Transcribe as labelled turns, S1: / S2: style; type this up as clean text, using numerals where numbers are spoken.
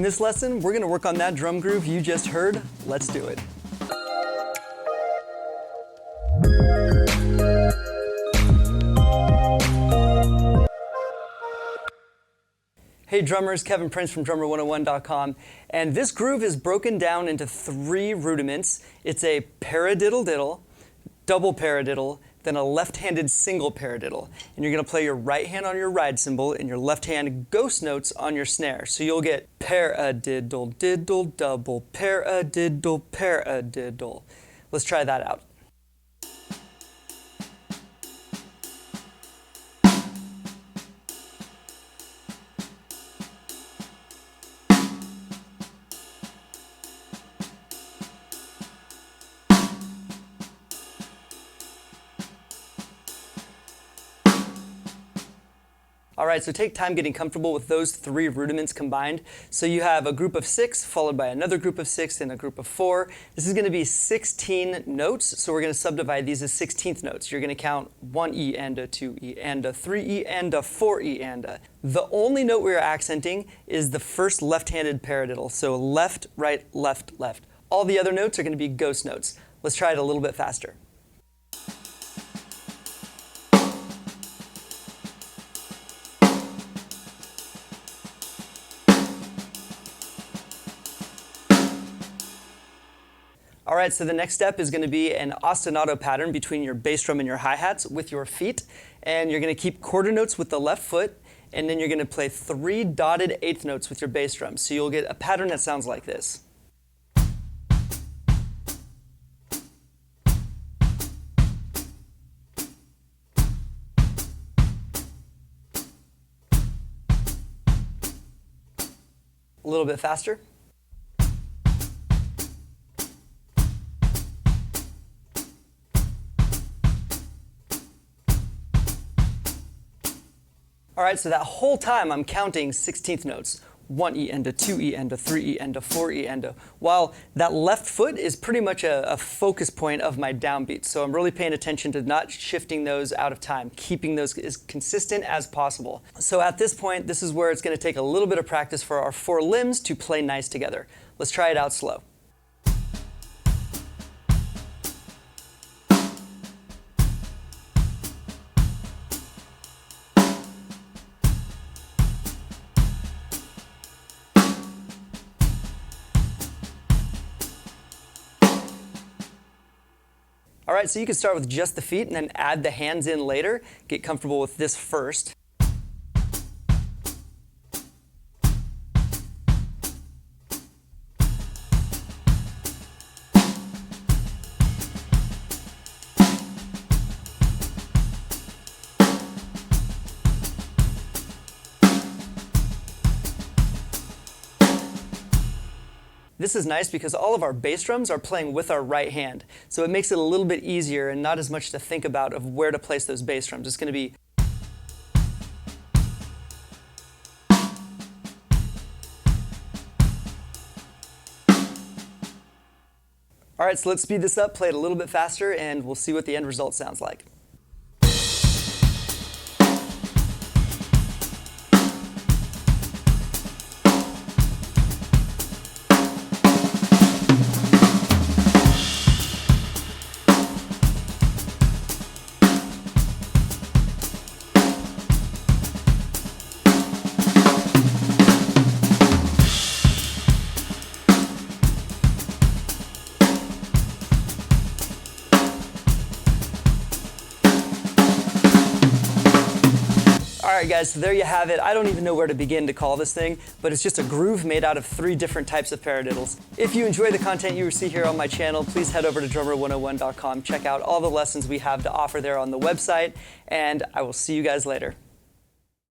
S1: In this lesson, we're going to work on that drum groove you just heard. Let's do it. Hey drummers, Kevin Prince from drummer101.com, and this groove is broken down into 3 rudiments. It's a paradiddle diddle, double paradiddle, then a left-handed single paradiddle. And you're going to play your right hand on your ride cymbal and your left hand ghost notes on your snare. So you'll get paradiddle, diddle, double, paradiddle, paradiddle. Let's try that out. All right, so take time getting comfortable with those 3 rudiments combined. So you have a group of 6 followed by another group of 6 and a group of 4. This is going to be 16 notes, so we're going to subdivide these as 16th notes. You're going to count 1 E and a 2 E and a 3 E and a 4 E and a. The only note we are accenting is the first left-handed paradiddle, so left, right, left, left. All the other notes are going to be ghost notes. Let's try it a little bit faster. All right, so the next step is going to be an ostinato pattern between your bass drum and your hi-hats with your feet. And you're going to keep quarter notes with the left foot, and then you're going to play 3 dotted 8th notes with your bass drum. So you'll get a pattern that sounds like this. A little bit faster. All right, so that whole time I'm counting 16th notes. 1 E and a 2 E and a 3 E and a 4 E and a. While that left foot is pretty much a focus point of my downbeat. So I'm really paying attention to not shifting those out of time, keeping those as consistent as possible. So at this point, this is where it's going to take a little bit of practice for our 4 limbs to play nice together. Let's try it out slow. All right, so you can start with just the feet and then add the hands in later. Get comfortable with this first. This is nice because all of our bass drums are playing with our right hand. So it makes it a little bit easier and not as much to think about of where to place those bass drums. It's going to be all right, so let's speed this up, play it a little bit faster, and we'll see what the end result sounds like. All right, guys, so there you have it. I don't even know where to begin to call this thing, but it's just a groove made out of 3 different types of paradiddles. If you enjoy the content you see here on my channel, please head over to drummer101.com. Check out all the lessons we have to offer there on the website, and I will see you guys later.